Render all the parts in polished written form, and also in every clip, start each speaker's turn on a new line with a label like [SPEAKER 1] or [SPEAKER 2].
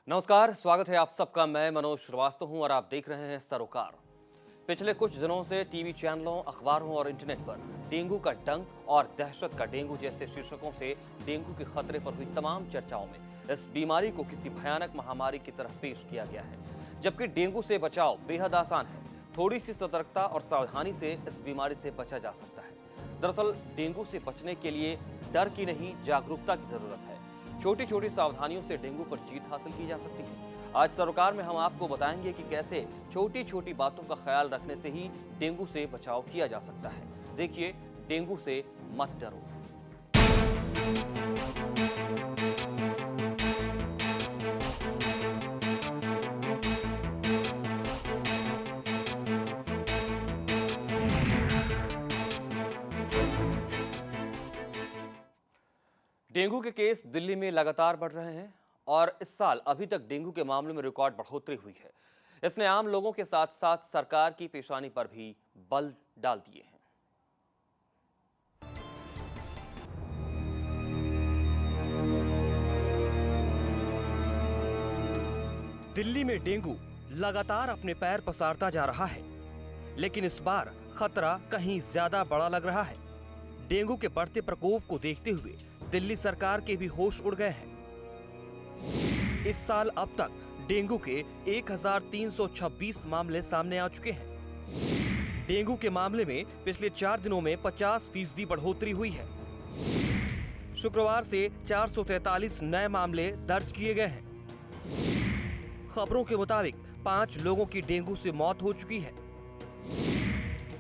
[SPEAKER 1] नमस्कार, स्वागत है आप सबका। मैं मनोज श्रीवास्तव हूं और आप देख रहे हैं सरोकार। पिछले कुछ दिनों से टीवी चैनलों, अखबारों और इंटरनेट पर डेंगू का डंक और दहशत का डेंगू जैसे शीर्षकों से डेंगू के खतरे पर हुई तमाम चर्चाओं में इस बीमारी को किसी भयानक महामारी की तरह पेश किया गया है, जबकि डेंगू से बचाव बेहद आसान है। थोड़ी सी सतर्कता और सावधानी से इस बीमारी से बचा जा सकता है। दरअसल डेंगू से बचने के लिए डर की नहीं, जागरूकता की जरूरत है। छोटी छोटी सावधानियों से डेंगू पर जीत हासिल की जा सकती है। आज सरोकार में हम आपको बताएंगे कि कैसे छोटी छोटी बातों का ख्याल रखने से ही डेंगू से बचाव किया जा सकता है। देखिए, डेंगू से मत डरो। डेंगू के केस दिल्ली में लगातार बढ़ रहे हैं और इस साल अभी तक डेंगू के मामलों में रिकॉर्ड बढ़ोतरी हुई है। इसने आम लोगों के साथ साथ सरकार की पेशानी पर भी बल डाल दिए हैं।
[SPEAKER 2] दिल्ली में डेंगू लगातार अपने पैर पसारता जा रहा है, लेकिन इस बार खतरा कहीं ज्यादा बड़ा लग रहा है। डेंगू के बढ़ते प्रकोप को देखते हुए दिल्ली सरकार के भी होश उड़ गए हैं। इस साल अब तक डेंगू के 1326 मामले सामने आ चुके हैं। डेंगू के मामले में पिछले 4 दिनों में 50% बढ़ोतरी हुई है। शुक्रवार से 443 नए मामले दर्ज किए गए हैं। खबरों के मुताबिक 5 लोगों की डेंगू से मौत हो चुकी है,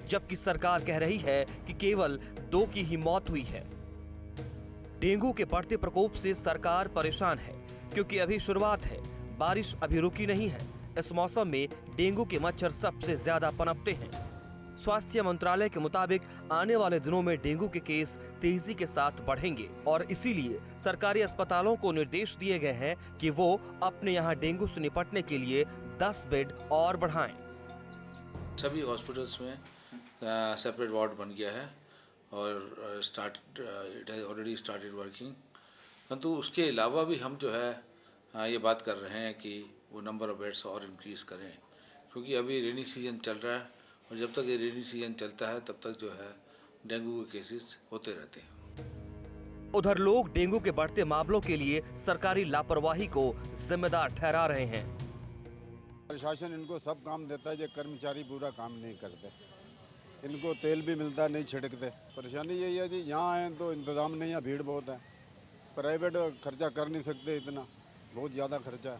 [SPEAKER 2] जबकि सरकार कह रही है कि केवल 2 की ही मौत हुई है। डेंगू के बढ़ते प्रकोप से सरकार परेशान है, क्योंकि अभी शुरुआत है, बारिश अभी रुकी नहीं है। इस मौसम में डेंगू के मच्छर सबसे ज्यादा पनपते हैं। स्वास्थ्य मंत्रालय के मुताबिक आने वाले दिनों में डेंगू के केस तेजी के साथ बढ़ेंगे और इसीलिए सरकारी अस्पतालों को निर्देश दिए गए हैं कि वो अपने यहाँ डेंगू से निपटने के लिए 10 बेड और बढ़ाएं।
[SPEAKER 3] सभी हॉस्पिटल्स में सेपरेट वार्ड बन गया है और it has already started working. परंतु उसके अलावा भी हम जो है ये बात कर रहे हैं कि वो नंबर ऑफ बेड्स और इंक्रीज़ करें, क्योंकि अभी रेनी सीजन चल रहा है और जब तक ये रेनी सीजन चलता है तब तक जो है डेंगू के केसेस होते रहते हैं।
[SPEAKER 2] उधर लोग डेंगू के बढ़ते मामलों के लिए सरकारी लापरवाही को जिम्मेदार ठहरा रहे हैं।
[SPEAKER 4] प्रशासन इनको सब काम देता है, जो कर्मचारी पूरा काम नहीं करते। इनको तेल भी मिलता नहीं, छिड़कते। परेशानी यही है जी, यहाँ आए तो इंतजाम नहीं है, भीड़ बहुत है। प्राइवेट खर्चा कर नहीं सकते, इतना बहुत ज़्यादा खर्चा है।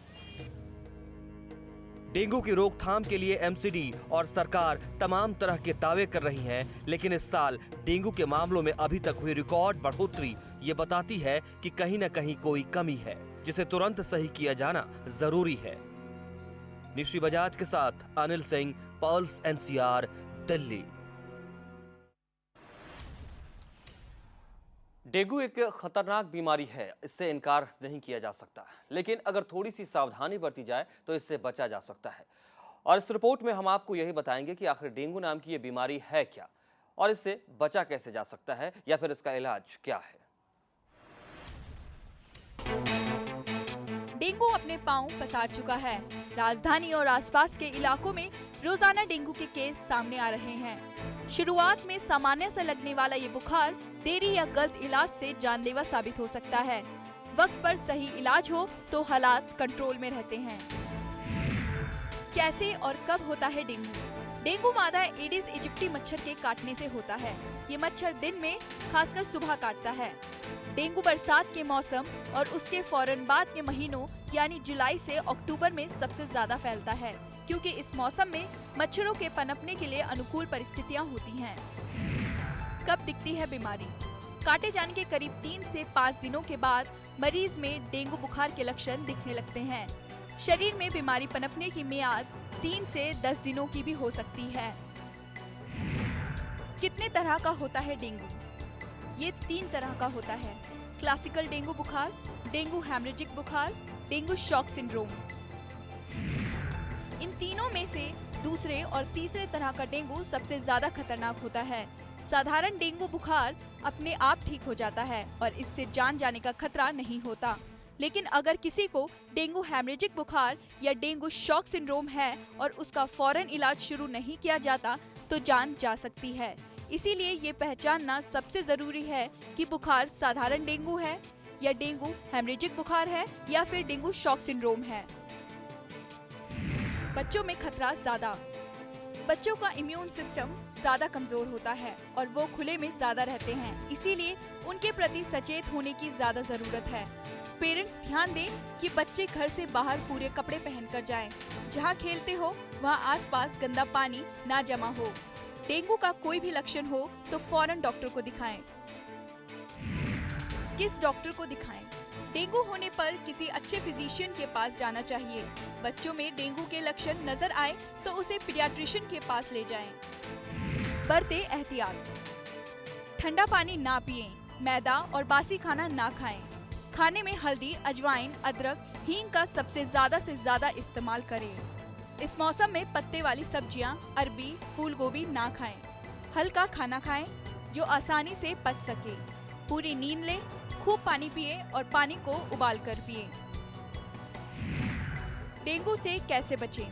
[SPEAKER 2] डेंगू की रोकथाम के लिए एमसीडी और सरकार तमाम तरह के दावे कर रही हैं, लेकिन इस साल डेंगू के मामलों में अभी तक हुई रिकॉर्ड बढ़ोतरी ये बताती है कि कहीं न कहीं कोई कमी है, जिसे तुरंत सही किया जाना जरूरी है। निशी बजाज के साथ Anil Singh, pulse NCR, Delhi.
[SPEAKER 1] Dengue एक खतरनाक बीमारी है, इससे इनकार नहीं किया जा सकता, लेकिन अगर थोड़ी सी सावधानी बरती जाए तो इससे बचा जा सकता है। और इस रिपोर्ट में हम आपको यही बताएंगे कि आखिर डेंगू नाम की ये बीमारी है क्या और इससे बचा कैसे जा सकता है, या फिर इसका इलाज क्या है।
[SPEAKER 5] डेंगू अपने पांव पसार चुका है। राजधानी और आसपास के इलाकों में रोजाना डेंगू के केस सामने आ रहे हैं। शुरुआत में सामान्य से लगने वाला ये बुखार देरी या गलत इलाज से जानलेवा साबित हो सकता है। वक्त पर सही इलाज हो तो हालात कंट्रोल में रहते हैं। कैसे और कब होता है डेंगू? डेंगू मादा एडिस इजिप्टी मच्छर के काटने से होता है। ये मच्छर दिन में, खासकर सुबह काटता है। डेंगू बरसात के मौसम और उसके फौरन बाद के महीनों यानी जुलाई से अक्टूबर में सबसे ज्यादा फैलता है, क्योंकि इस मौसम में मच्छरों के पनपने के लिए अनुकूल परिस्थितियां होती हैं। कब दिखती है बीमारी? काटे जाने के करीब 3 से 5 दिनों के बाद मरीज में डेंगू बुखार के लक्षण दिखने लगते हैं। शरीर में बीमारी पनपने की मियाद 3 से 10 दिनों की भी हो सकती है। कितने तरह का होता है डेंगू? ये 3 तरह का होता है: क्लासिकल डेंगू बुखार, डेंगू हेमरेजिक बुखार, डेंगू शॉक सिंड्रोम। इन तीनों में से दूसरे और तीसरे तरह का डेंगू सबसे ज्यादा खतरनाक होता है। साधारण डेंगू बुखार अपने आप ठीक हो जाता है और इससे जान जाने का खतरा नहीं होता। लेकिन अगर किसी को डेंगू हेमरेजिक बुखार या डेंगू शॉक सिंड्रोम है और उसका फौरन इलाज शुरू नहीं किया जाता तो जान जा सकती है। इसीलिए ये पहचानना सबसे जरूरी है कि बुखार साधारण डेंगू है या डेंगू हेमरेजिक बुखार है या फिर डेंगू शॉक सिंड्रोम है। बच्चों में खतरा ज्यादा। बच्चों का इम्यून सिस्टम ज्यादा कमजोर होता है और वो खुले में ज्यादा रहते हैं, इसीलिए उनके प्रति सचेत होने की ज्यादा जरूरत है। पेरेंट्स ध्यान दें कि बच्चे घर से बाहर पूरे कपड़े पहनकर जाएं। जहां खेलते हो वहां आसपास गंदा पानी ना जमा हो। डेंगू का कोई भी लक्षण हो तो फौरन डॉक्टर को दिखाएं। किस डॉक्टर को दिखाएं? डेंगू होने पर किसी अच्छे फिजिशियन के पास जाना चाहिए। बच्चों में डेंगू के लक्षण नजर आए तो उसे पीडियाट्रिशियन के पास ले जाएं। बरतें एहतियात। ठंडा पानी ना पिएं, मैदा और बासी खाना ना खाएं। खाने में हल्दी, अजवाइन, अदरक, हींग का सबसे ज्यादा से ज्यादा इस्तेमाल करें। इस मौसम में पत्ते वाली सब्जियां, अरबी, फूल गोभी ना खाएं। हल्का खाना खाएं जो आसानी से पच सके। पूरी नींद लें, खूब पानी पिए और पानी को उबाल कर पिए। डेंगू से कैसे बचें?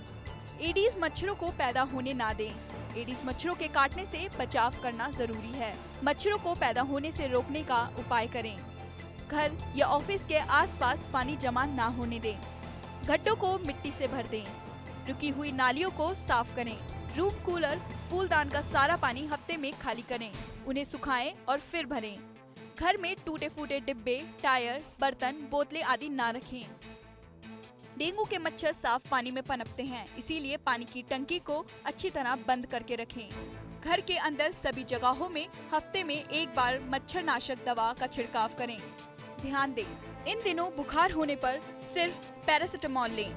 [SPEAKER 5] एडीज मच्छरों को पैदा होने ना दें। एडीज मच्छरों के काटने से बचाव करना जरूरी है। मच्छरों को पैदा होने से रोकने का उपाय करें। घर या ऑफिस के आसपास पानी जमा ना होने दें। गड्ढों को मिट्टी से भर दें। रुकी हुई नालियों को साफ करें। रूम कूलर, फूलदान का सारा पानी हफ्ते में खाली करें। उन्हें सुखाएं और फिर भरें। घर में टूटे फूटे डिब्बे, टायर, बर्तन, बोतलें आदि ना रखें। डेंगू के मच्छर साफ पानी में पनपते हैं, इसीलिए पानी की टंकी को अच्छी तरह बंद करके रखें। घर के अंदर सभी जगहों में हफ्ते में एक बार मच्छरनाशक दवा का छिड़काव करें। ध्यान दें, इन दिनों बुखार होने पर सिर्फ पैरासिटामोल लें।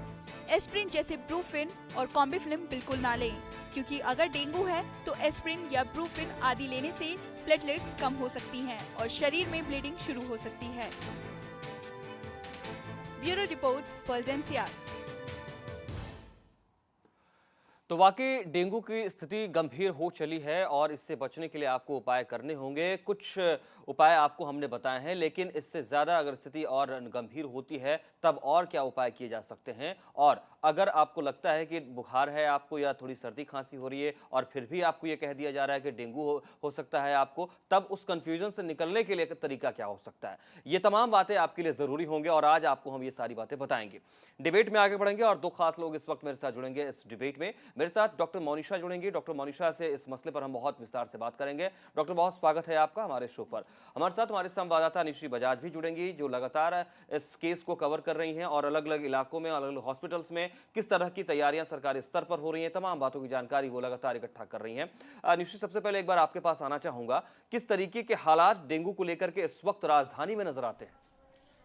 [SPEAKER 5] एस्प्रिन जैसे ब्रूफिन और कॉम्बिफ्लिम बिल्कुल ना लें, क्योंकि अगर डेंगू है तो एस्प्रिन या ब्रूफिन आदि लेने से प्लेटलेट्स कम हो सकती हैं और शरीर में ब्लीडिंग शुरू हो सकती है। Bureau report, pulse NCR.
[SPEAKER 1] तो वाकई डेंगू की स्थिति गंभीर हो चली है और इससे बचने के लिए आपको उपाय करने होंगे। कुछ उपाय आपको हमने बताए हैं, लेकिन इससे ज़्यादा अगर स्थिति और गंभीर होती है तब और क्या उपाय किए जा सकते हैं। और अगर आपको लगता है कि बुखार है आपको या थोड़ी सर्दी खांसी हो रही है और फिर भी आपको ये कह दिया जा रहा है कि डेंगू हो सकता है आपको, तब उस कन्फ्यूजन से निकलने के लिए तरीका क्या हो सकता है, ये तमाम बातें आपके लिए ज़रूरी होंगे और आज आपको हम ये सारी बातें बताएंगे। डिबेट में आगे बढ़ेंगे और दो खास लोग इस वक्त मेरे साथ जुड़ेंगे इस डिबेट में। मेरे साथ डॉक्टर मोनिशा जुड़ेंगी। डॉक्टर मोनिशा से इस मसले पर हम बहुत विस्तार से बात करेंगे। डॉक्टर, बहुत स्वागत है आपका हमारे शो पर। हमारे साथ हमारे संवाददाता निशी बजाज भी जुड़ेंगी, जो लगातार इस केस को कवर कर रही हैं और अलग अलग इलाकों में, अलग अलग हॉस्पिटल्स में किस तरह की तैयारियां सरकारी स्तर पर हो रही हैं, तमाम बातों की जानकारी वो लगातार इकट्ठा कर रही हैं। निशी, सबसे पहले एक बार आपके पास आना चाहूंगा, किस तरीके के हालात डेंगू को लेकर के इस वक्त राजधानी में नजर आते हैं?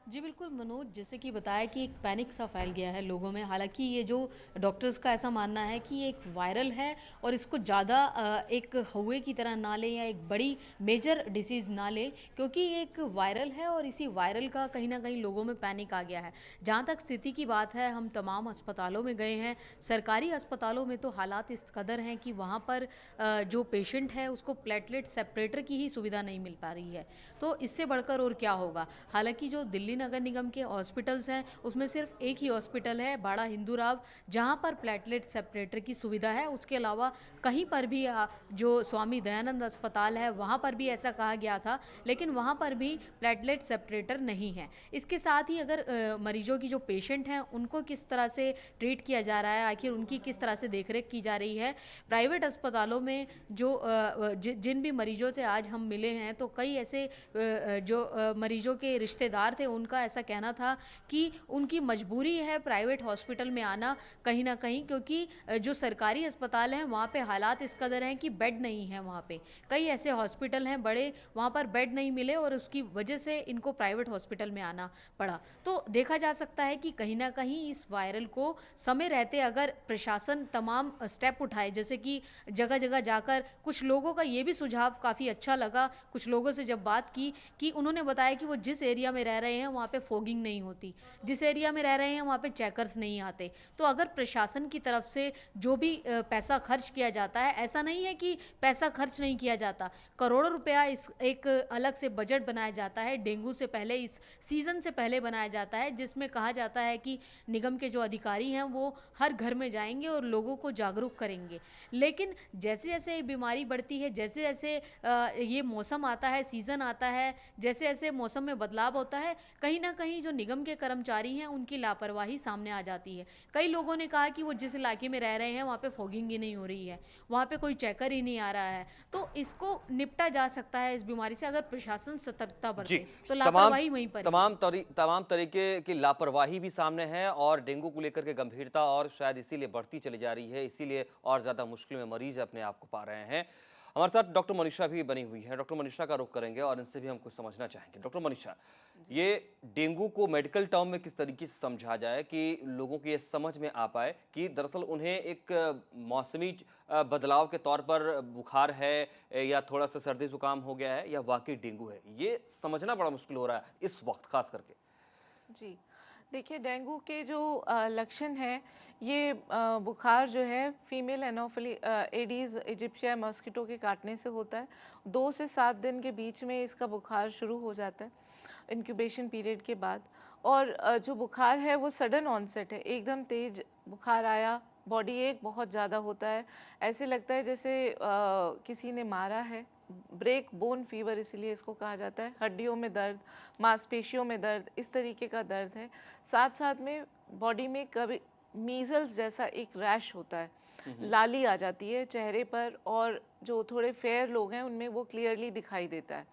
[SPEAKER 6] जी बिल्कुल मनोज, जैसे कि बताया कि एक पैनिक सा फैल गया है लोगों में। हालांकि ये जो डॉक्टर्स का ऐसा मानना है कि ये एक वायरल है और इसको ज़्यादा एक हौवे की तरह ना लें या एक बड़ी मेजर डिसीज़ ना लें, क्योंकि ये एक वायरल है और इसी वायरल का कहीं ना कहीं लोगों में पैनिक आ गया है। जहाँ तक स्थिति की बात है, हम तमाम अस्पतालों में गए हैं। सरकारी अस्पतालों में तो हालात इस कदर हैं कि वहाँ पर जो पेशेंट है उसको प्लेटलेट सेपरेटर की ही सुविधा नहीं मिल पा रही है। तो इससे बढ़कर और क्या होगा। हालांकि जो दिल्ली नगर निगम के हॉस्पिटल्स हैं उसमें सिर्फ एक ही हॉस्पिटल है, बाड़ा हिंदूराव, जहां पर प्लेटलेट सेपरेटर की सुविधा है। उसके अलावा कहीं पर भी जो स्वामी दयानंद अस्पताल है वहां पर भी ऐसा कहा गया था, लेकिन वहां पर भी प्लेटलेट सेपरेटर नहीं है। इसके साथ ही अगर मरीजों की जो पेशेंट हैं उनको किस तरह से ट्रीट किया जा रहा है, आखिर उनकी किस तरह से देखरेख की जा रही है। प्राइवेट अस्पतालों में जो जिन भी मरीजों से आज हम मिले हैं, तो कई ऐसे जो मरीजों के रिश्तेदार थे उनका ऐसा कहना था कि उनकी मजबूरी है प्राइवेट हॉस्पिटल में आना कहीं ना कहीं, क्योंकि जो सरकारी अस्पताल हैं वहाँ पे हालात इस कदर हैं कि बेड नहीं है। वहाँ पे कई ऐसे हॉस्पिटल हैं बड़े, वहाँ पर बेड नहीं मिले और उसकी वजह से इनको प्राइवेट हॉस्पिटल में आना पड़ा। तो देखा जा सकता है कि कहीं ना कहीं इस वायरल को समय रहते अगर प्रशासन तमाम स्टेप उठाए, जैसे कि जगह जगह जाकर, कुछ लोगों का ये भी सुझाव काफ़ी अच्छा लगा। कुछ लोगों से जब बात की कि उन्होंने बताया कि वो जिस एरिया में रह रहे हैं वहाँ पे फॉगिंग नहीं होती, जिस एरिया में रह रहे हैं वहाँ पे चेकर्स नहीं आते। तो अगर प्रशासन की तरफ से जो भी पैसा खर्च किया जाता है, ऐसा नहीं है कि पैसा खर्च नहीं किया जाता, करोड़ों रुपया इस एक अलग से बजट बनाया जाता है डेंगू से पहले, इस सीज़न से पहले बनाया जाता है, जिसमें कहा जाता है कि निगम के जो अधिकारी हैं वो हर घर में जाएंगे और लोगों को जागरूक करेंगे। लेकिन जैसे जैसे ये बीमारी बढ़ती है, जैसे जैसे ये मौसम आता है, सीज़न आता है, जैसे जैसे मौसम में बदलाव होता है, कहीं ना कहीं जो निगम के कर्मचारी हैं उनकी लापरवाही सामने आ जाती है। कई लोगों ने कहा कि वो जिस इलाके में रह रहे हैं वहाँ पे फॉगिंग ही नहीं हो रही है, वहाँ पे कोई चेकर ही नहीं आ रहा है। तो इसको निपटा जा सकता है इस बीमारी से अगर प्रशासन सतर्कता
[SPEAKER 1] जी,
[SPEAKER 6] बरते, तो लापरवाही वहीं पर है।
[SPEAKER 1] तमाम तरीके की लापरवाही भी सामने है और डेंगू को लेकर के गंभीरता और शायद इसीलिए बढ़ती चली जा रही है, इसीलिए और ज़्यादा मुश्किल में मरीज अपने आप को पा रहे हैं। हमारे साथ डॉक्टर मनीषा भी बनी हुई है, डॉक्टर मनीषा का रुख करेंगे और इनसे भी हम कुछ समझना चाहेंगे। डॉक्टर मनीषा, ये डेंगू को मेडिकल टर्म में किस तरीके से समझा जाए कि लोगों की ये समझ में आ पाए कि दरअसल उन्हें एक मौसमी बदलाव के तौर पर बुखार है या थोड़ा सा सर्दी जुकाम हो गया है या वाकई डेंगू है, ये समझना बड़ा मुश्किल हो रहा है इस वक्त खास करके।
[SPEAKER 7] जी, देखिए डेंगू के जो लक्षण हैं, ये बुखार जो है फीमेल एनोफिली एडीज़ इजिप्शिया मॉस्किटो के काटने से होता है। 2 से 7 दिन के बीच में इसका बुखार शुरू हो जाता है इंक्यूबेशन पीरियड के बाद। और जो बुखार है वो सडन ऑनसेट है, एकदम तेज बुखार आया, बॉडी एक बहुत ज़्यादा होता है, ऐसे लगता है जैसे किसी ने मारा है। ब्रेक बोन फीवर इसलिए इसको कहा जाता है। हड्डियों में दर्द, मांसपेशियों में दर्द, इस तरीके का दर्द है। साथ साथ में बॉडी में कभी मीजल्स जैसा एक रैश होता है, लाली आ जाती है चेहरे पर, और जो थोड़े फेयर लोग हैं उनमें वो क्लियरली दिखाई देता है।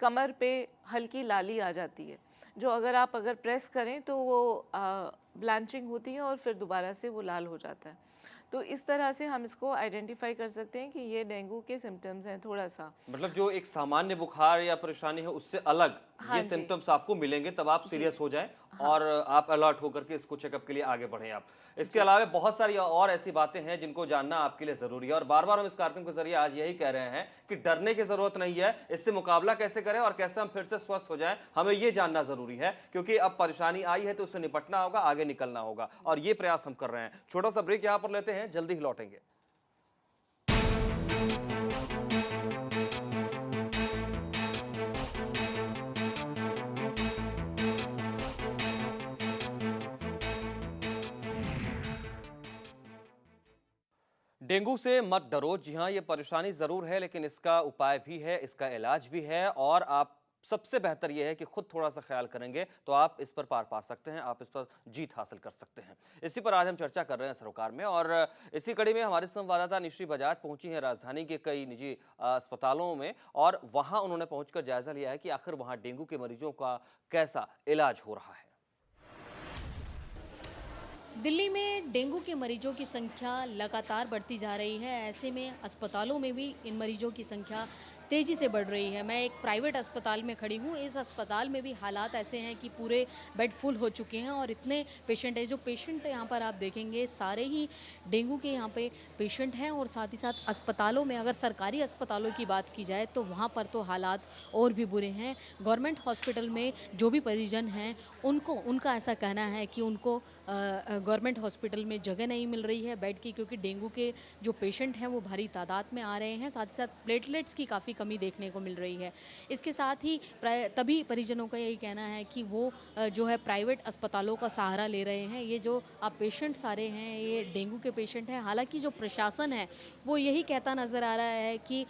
[SPEAKER 7] कमर पे हल्की लाली आ जाती है, जो अगर प्रेस करें तो वो ब्लैंचिंग होती है और फिर दोबारा से वो लाल हो जाता है। तो इस तरह से हम इसको आइडेंटिफाई कर सकते हैं कि ये डेंगू के सिम्टम्स हैं। थोड़ा सा
[SPEAKER 1] मतलब जो एक सामान्य बुखार या परेशानी है उससे अलग ये
[SPEAKER 7] जी।
[SPEAKER 1] सिम्टम्स आपको मिलेंगे, तब आप सीरियस हो जाएं और आप अलर्ट होकर के इसको चेकअप के लिए आगे बढ़ें आप। इसके अलावा बहुत सारी और ऐसी बातें हैं जिनको जानना आपके लिए जरूरी है और बार बार हम इस कार्यक्रम के जरिए आज यही कह रहे हैं कि डरने की जरूरत नहीं है, इससे मुकाबला कैसे करें और कैसे हम फिर से स्वस्थ हो जाएं, हमें ये जानना जरूरी है, क्योंकि अब परेशानी आई है तो उससे निपटना होगा, आगे निकलना होगा और ये प्रयास हम कर रहे हैं। छोटा सा ब्रेक यहाँ पर लेते हैं, जल्दी ही लौटेंगे। डेंगू से मत डरो। जी हाँ, ये परेशानी ज़रूर है लेकिन इसका उपाय भी है, इसका इलाज भी है और आप सबसे बेहतर यह है कि खुद थोड़ा सा ख्याल करेंगे तो आप इस पर पार पा सकते हैं, आप इस पर जीत हासिल कर सकते हैं। इसी पर आज हम चर्चा कर रहे हैं सरोकार में और इसी कड़ी में हमारे संवाददाता निश्री बजाज पहुंची हैं राजधानी के कई निजी अस्पतालों में और वहां उन्होंने पहुंचकर जायजा लिया है कि आखिर वहां डेंगू के मरीजों का कैसा इलाज हो रहा है।
[SPEAKER 6] दिल्ली में डेंगू के मरीजों की संख्या लगातार बढ़ती जा रही है। ऐसे में अस्पतालों में भी इन मरीजों की संख्या तेज़ी से बढ़ रही है। मैं एक प्राइवेट अस्पताल में खड़ी हूँ। इस अस्पताल में भी हालात ऐसे हैं कि पूरे बेड फुल हो चुके हैं और इतने पेशेंट हैं। जो पेशेंट यहाँ पर आप देखेंगे सारे ही डेंगू के यहाँ पे पेशेंट हैं और साथ ही साथ अस्पतालों में, अगर सरकारी अस्पतालों की बात की जाए तो वहाँ पर तो हालात और भी बुरे हैं। गवर्नमेंट हॉस्पिटल में जो भी परिजन हैं उनका ऐसा कहना है कि उनको गवर्नमेंट हॉस्पिटल में जगह नहीं मिल रही है बेड की, क्योंकि डेंगू के जो पेशेंट हैं वो भारी तादाद में आ रहे हैं। साथ ही साथ प्लेटलेट्स की काफ़ी कमी देखने को मिल रही है। इसके साथ ही तभी परिजनों का यही कहना है कि वो जो है प्राइवेट अस्पतालों का सहारा ले रहे हैं। ये जो आप पेशेंट सारे हैं ये डेंगू के पेशेंट हैं। हालांकि जो प्रशासन है वो यही कहता नज़र आ रहा है कि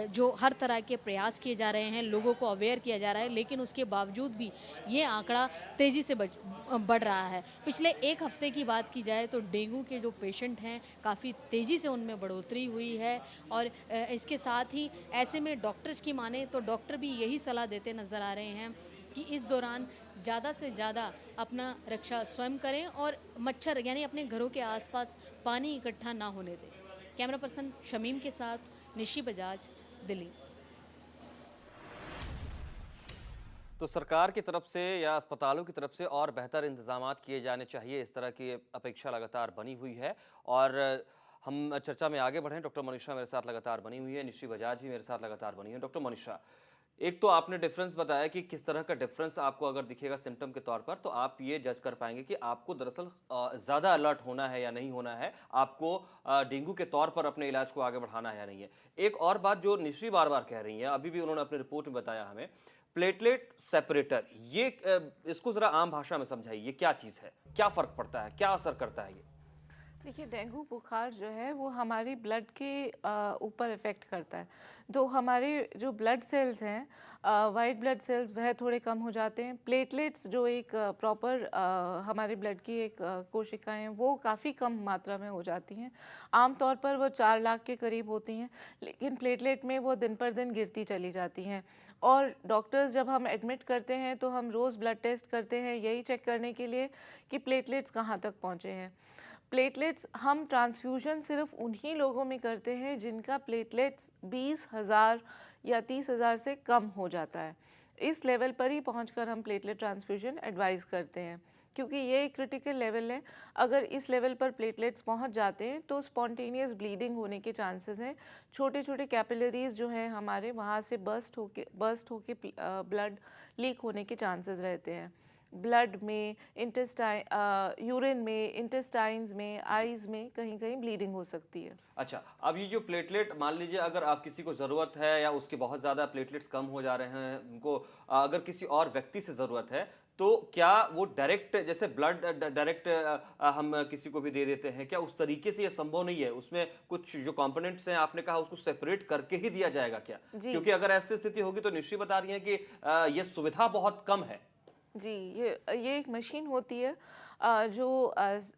[SPEAKER 6] जो हर तरह के प्रयास किए जा रहे हैं, लोगों को अवेयर किया जा रहा है, लेकिन उसके बावजूद भी ये आंकड़ा तेज़ी से बढ़ रहा है। पिछले एक हफ्ते की बात की जाए तो डेंगू के जो पेशेंट हैं काफ़ी तेज़ी से उनमें बढ़ोतरी हुई है और इसके साथ ही ऐसे में डॉक्टर्स की माने तो डॉक्टर भी यही सलाह देते नज़र आ रहे हैं कि इस दौरान ज़्यादा से ज़्यादा अपना रक्षा स्वयं करें और मच्छर यानी अपने घरों के आसपास पानी इकट्ठा ना होने दें। कैमरा पर्सन शमीम के साथ निशी बजाज, दिल्ली।
[SPEAKER 1] तो सरकार की तरफ से या अस्पतालों की तरफ से और बेहतर इंतजाम किए जाने चाहिए, इस तरह की अपेक्षा लगातार बनी हुई है और हम चर्चा में आगे बढ़ें। डॉक्टर मनीषा मेरे साथ लगातार बनी हुई है, निश्री बजाज भी मेरे साथ लगातार बनी है। डॉक्टर मनीषा, एक तो आपने डिफरेंस बताया कि किस तरह का डिफरेंस आपको अगर दिखेगा सिम्टम के तौर पर, तो आप ये जज कर पाएंगे कि आपको दरअसल ज़्यादा अलर्ट होना है या नहीं होना है, आपको डेंगू के तौर पर अपने इलाज को आगे बढ़ाना है या नहीं है। एक और बात जो निश्री बार बार कह रही हैं, अभी भी उन्होंने अपनी रिपोर्ट में बताया हमें, प्लेटलेट सेपरेटर, ये इसको ज़रा आम भाषा में समझाइए, ये क्या चीज़ है, क्या फ़र्क पड़ता है, क्या असर करता है ये?
[SPEAKER 7] देखिए, डेंगू बुखार जो है वो हमारी ब्लड के ऊपर इफ़ेक्ट करता है। तो हमारे जो ब्लड सेल्स हैं, वाइट ब्लड सेल्स, वह थोड़े कम हो जाते हैं। प्लेटलेट्स जो एक प्रॉपर हमारे ब्लड की एक कोशिकाएं हैं, वो काफ़ी कम मात्रा में हो जाती हैं। आमतौर पर वो 4 लाख के करीब होती हैं, लेकिन प्लेटलेट में वो दिन पर दिन गिरती चली जाती हैं। और डॉक्टर्स जब हम एडमिट करते हैं तो हम रोज़ ब्लड टेस्ट करते हैं, यही चेक करने के लिए कि प्लेटलेट्स कहाँ तक पहुँचे हैं। प्लेटलेट्स हम ट्रांसफ्यूजन सिर्फ उन्हीं लोगों में करते हैं जिनका प्लेटलेट्स 20,000 या 30,000 से कम हो जाता है। इस लेवल पर ही पहुंचकर हम प्लेटलेट ट्रांसफ्यूजन एडवाइस करते हैं, क्योंकि ये एक क्रिटिकल लेवल है। अगर इस लेवल पर प्लेटलेट्स पहुंच जाते हैं तो स्पॉन्टेनियस ब्लीडिंग होने के चांसेस हैं। छोटे छोटे कैपिलरीज जो हैं हमारे, वहाँ से बर्स्ट होके ब्लड लीक होने के चांसेस रहते हैं। ब्लड में, यूरिन में, इंटेस्टाइन्स में, आईज में कहीं कहीं ब्लीडिंग हो सकती है।
[SPEAKER 1] अच्छा, अब ये जो प्लेटलेट, मान लीजिए अगर आप किसी को ज़रूरत है या उसके बहुत ज़्यादा प्लेटलेट्स कम हो जा रहे हैं, उनको अगर किसी और व्यक्ति से ज़रूरत है, तो क्या वो डायरेक्ट, जैसे ब्लड डायरेक्ट हम किसी को भी दे देते हैं, क्या उस तरीके से ये संभव नहीं है? उसमें कुछ जो कंपोनेंट्स हैं आपने कहा उसको सेपरेट करके ही दिया जाएगा क्या? क्योंकि अगर ऐसी स्थिति होगी तो निश्चित बता रही है कि ये सुविधा बहुत कम है।
[SPEAKER 7] जी, ये एक मशीन होती है जो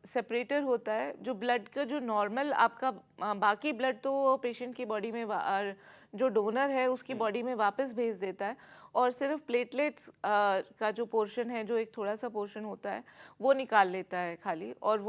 [SPEAKER 7] सेपरेटर होता है, जो ब्लड का जो नॉर्मल आपका बाकी ब्लड तो पेशेंट की बॉडी में जो डोनर है उसकी बॉडी में वापस भेज देता है, और सिर्फ प्लेटलेट्स का जो पोर्शन है, जो एक थोड़ा सा पोर्शन होता है, वो निकाल लेता है खाली, और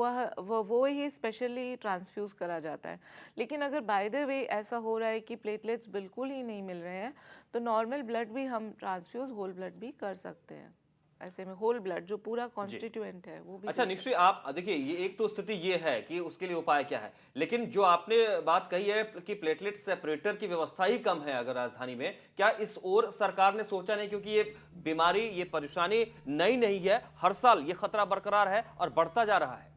[SPEAKER 7] वो ही स्पेशली ट्रांसफ्यूज़ करा जाता है। लेकिन अगर बाय द वे ऐसा हो रहा है कि प्लेटलेट्स बिल्कुल ही नहीं मिल रहे हैं, तो नॉर्मल ब्लड भी हम ट्रांसफ्यूज़ होल ब्लड भी कर सकते हैं। ऐसे में होल ब्लड जो पूरा कॉन्स्टिट्यूएंट है वो भी।
[SPEAKER 1] अच्छा निश्चय, आप देखिए, ये एक तो स्थिति ये है कि उसके लिए उपाय क्या है, लेकिन जो आपने बात कही है कि प्लेटलेट सेपरेटर की व्यवस्था ही कम है अगर राजधानी में, क्या इस ओर सरकार ने सोचा नहीं? क्योंकि ये बीमारी, ये परेशानी नई नहीं है, हर साल ये खतरा बरकरार है और बढ़ता जा रहा है।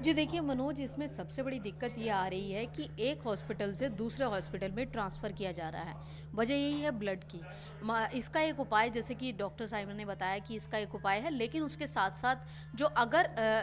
[SPEAKER 6] जी देखिए मनोज, इसमें सबसे बड़ी दिक्कत ये आ रही है कि एक हॉस्पिटल से दूसरे हॉस्पिटल में ट्रांसफ़र किया जा रहा है। वजह यही है ब्लड की। इसका एक उपाय, जैसे कि डॉक्टर साहिबा ने बताया कि इसका एक उपाय है, लेकिन उसके साथ साथ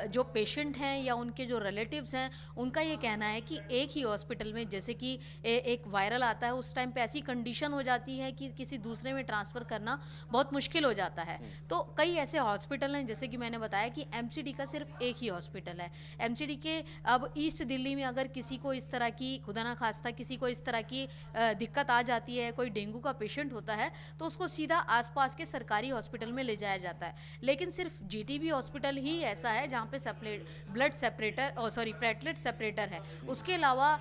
[SPEAKER 6] जो पेशेंट हैं या उनके जो रिलेटिव्स हैं, उनका ये कहना है कि एक ही हॉस्पिटल में, जैसे कि एक वायरल आता है, उस टाइम पे ऐसी कंडीशन हो जाती है कि किसी दूसरे में ट्रांसफ़र करना बहुत मुश्किल हो जाता है। तो कई ऐसे हॉस्पिटल हैं, जैसे कि मैंने बताया कि एमसीडी का सिर्फ एक ही हॉस्पिटल है। एमसीडी के अब ईस्ट दिल्ली में अगर किसी को इस तरह की, खुदा ना खास्ता किसी को इस तरह की दिक्कत आ जाती है, कोई डेंगू का पेशेंट होता है, तो उसको सीधा आसपास के सरकारी हॉस्पिटल में ले जाया जाता है। लेकिन सिर्फ जीटीबी हॉस्पिटल ही ऐसा है जहाँ पे प्लेटलेट सेपरेटर है। उसके अलावा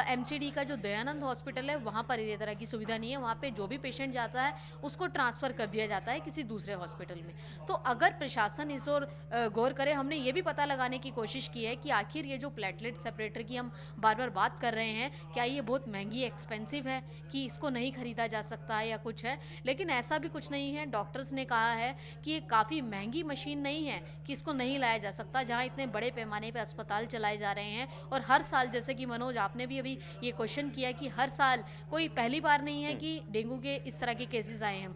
[SPEAKER 6] एमसीडी का जो दयानंद हॉस्पिटल है, वहाँ पर ये तरह की सुविधा नहीं है। वहाँ पे जो भी पेशेंट जाता है उसको ट्रांसफ़र कर दिया जाता है किसी दूसरे हॉस्पिटल में। तो अगर प्रशासन इस ओर गौर करे, हमने ये भी पता लगाने की कोशिश की है कि आखिर ये जो प्लेटलेट सेपरेटर की हम बार बार बात कर रहे हैं, क्या ये बहुत महंगी, एक्सपेंसिव है कि इसको नहीं खरीदा जा सकता है या कुछ है? लेकिन ऐसा भी कुछ नहीं है। डॉक्टर्स ने कहा है कि ये काफ़ी महंगी मशीन नहीं है कि इसको नहीं लाया जा सकता, जहाँ इतने बड़े पैमाने पे अस्पताल चलाए जा रहे हैं। और हर साल, जैसे कि मनोज आपने भी अभी ये क्वेश्चन किया कि हर साल, कोई पहली बार नहीं है कि डेंगू के इस तरह के केसेस आए हैं।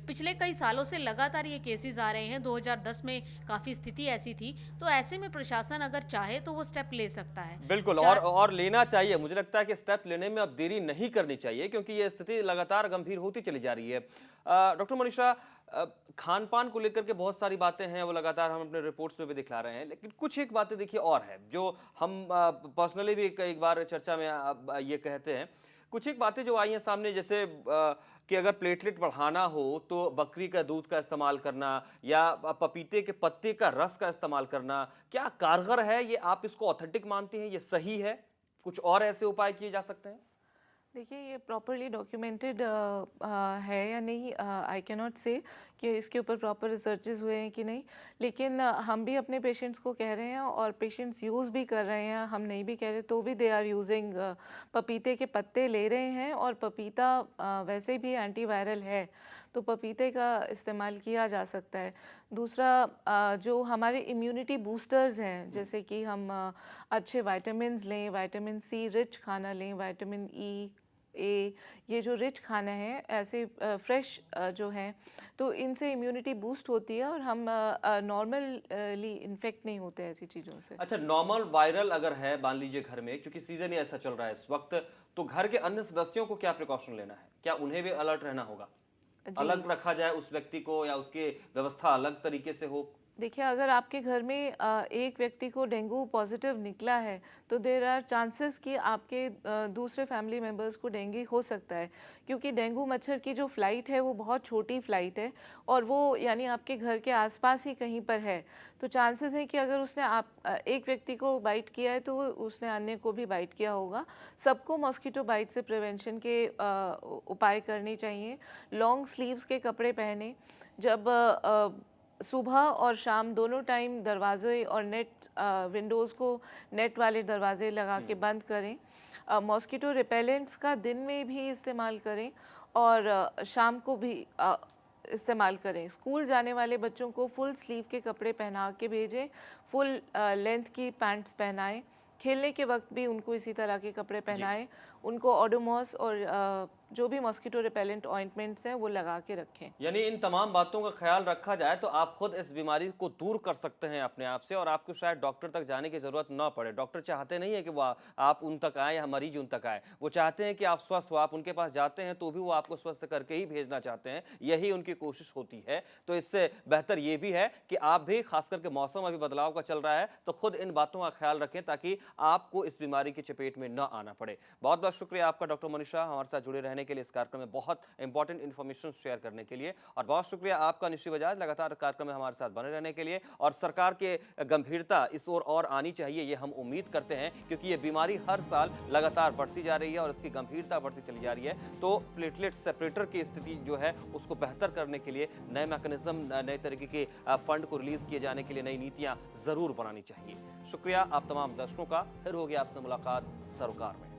[SPEAKER 6] पिछले कई सालों से लगातार ये केसेस आ रहे हैं। 2010 में काफ़ी स्थिति ऐसी थी। तो ऐसे में प्रशासन अगर चाहे तो वो स्टेप ले सकता है।
[SPEAKER 1] बिल्कुल, और लेना चाहिए। मुझे लगता है कि स्टेप लेने में अब देरी नहीं करनी चाहिए, क्योंकि ये स्थिति लगातार गंभीर होती चली जा रही है। डॉक्टर मनीषा, खान पान को लेकर के बहुत सारी बातें हैं, वो लगातार हम अपने रिपोर्ट्स में भी दिखला रहे हैं, लेकिन कुछ एक बातें देखिए और है जो हम पर्सनली भी कई बार चर्चा में ये कहते हैं। कुछ एक बातें जो आई हैं सामने, जैसे कि अगर प्लेटलेट बढ़ाना हो तो बकरी का दूध का इस्तेमाल करना या पपीते के पत्ते का रस का इस्तेमाल करना, क्या कारगर है? ये आप इसको ऑथेंटिक मानते हैं, ये सही है? कुछ और ऐसे उपाय किए जा सकते हैं?
[SPEAKER 7] देखिए ये प्रॉपरली डॉक्यूमेंटेड है या नहीं, आई कैन नॉट से कि इसके ऊपर प्रॉपर रिसर्चेज हुए हैं कि नहीं, लेकिन हम भी अपने पेशेंट्स को कह रहे हैं और पेशेंट्स यूज़ भी कर रहे हैं, हम नहीं भी कह रहे तो भी दे आर यूजिंग, पपीते के पत्ते ले रहे हैं और पपीता वैसे भी एंटीवायरल है तो पपीते का इस्तेमाल किया जा सकता है। दूसरा जो हमारे इम्यूनिटी बूस्टर्स हैं, जैसे कि हम अच्छे विटामिन्स लें, विटामिन सी रिच खाना लें, विटामिन ई ए, ये जो रिच खाना है ऐसे फ्रेश जो हैं तो इनसे इम्यूनिटी बूस्ट होती है और हम नॉर्मली इन्फेक्ट नहीं होते ऐसी चीज़ों से।
[SPEAKER 1] अच्छा, नॉर्मल वायरल अगर है मान लीजिए घर में, क्योंकि सीजन ही ऐसा चल रहा है इस वक्त, तो घर के अन्य सदस्यों को क्या प्रिकॉशन लेना है? क्या उन्हें भी अलर्ट रहना होगा? अलग रखा जाए उस व्यक्ति को या उसकी व्यवस्था अलग तरीके से हो?
[SPEAKER 7] देखिए अगर आपके घर में एक व्यक्ति को डेंगू पॉजिटिव निकला है तो देर आर चांसेस कि आपके दूसरे फैमिली मेम्बर्स को डेंगू हो सकता है, क्योंकि डेंगू मच्छर की जो फ़्लाइट है वो बहुत छोटी फ़्लाइट है और वो यानी आपके घर के आसपास ही कहीं पर है, तो चांसेस है कि अगर उसने एक व्यक्ति को बाइट किया है तो उसने अन्य को भी बाइट किया होगा। सबको मॉस्किटो बाइट से प्रिवेंशन के उपाय करने चाहिए। लॉन्ग स्लीव्स के कपड़े पहने, जब सुबह और शाम दोनों टाइम दरवाजे और नेट विंडोज़ को नेट वाले दरवाजे लगा के बंद करें। मॉस्किटो रिपेलेंट्स का दिन में भी इस्तेमाल करें और शाम को भी इस्तेमाल करें। स्कूल जाने वाले बच्चों को फुल स्लीव के कपड़े पहना के भेजें, फुल लेंथ की पैंट्स पहनाएं। खेलने के वक्त भी उनको इसी तरह के कपड़े पहनाएं। उनको ओडोमॉस और जो भी मॉस्किटो रिपेलेंट ऑइंटमेंट्स हैं वो लगा के रखें।
[SPEAKER 1] यानी इन तमाम बातों का ख्याल रखा जाए तो आप खुद इस बीमारी को दूर कर सकते हैं अपने आप से और आपको शायद डॉक्टर तक जाने की ज़रूरत ना पड़े। डॉक्टर चाहते नहीं है कि वो आप उन तक आए या मरीज उन तक आए, वो चाहते हैं कि आप स्वस्थ हो। आप उनके पास जाते हैं तो भी वो आपको स्वस्थ करके ही भेजना चाहते हैं, यही उनकी कोशिश होती है। तो इससे बेहतर ये भी है कि आप भी, खास करके मौसम अभी बदलाव का चल रहा है, तो खुद इन बातों का ख्याल रखें ताकि आपको इस बीमारी की चपेट में न आना पड़े। बहुत बहुत शुक्रिया आपका डॉक्टर मनीषा, हमारे साथ जुड़े रहने के लिए, इस कार्यक्रम में बहुत इंपॉर्टेंट इन्फॉर्मेशन शेयर करने के लिए। और बहुत शुक्रिया आपका निशी बजाज, लगातार कार्यक्रम में हमारे साथ बने रहने के लिए। और सरकार के गंभीरता इस ओर और आनी चाहिए, ये हम उम्मीद करते हैं, क्योंकि ये बीमारी हर साल लगातार बढ़ती जा रही है और इसकी गंभीरता बढ़ती चली जा रही है। तो प्लेटलेट सेपरेटर की स्थिति जो है उसको बेहतर करने के लिए नए मैकेनिज्म, नए तरीके के फंड को रिलीज किए जाने के लिए नई नीतियां जरूर बनानी चाहिए। शुक्रिया आप तमाम दर्शकों का। फिर होगी आपसे मुलाकात सरोकार में।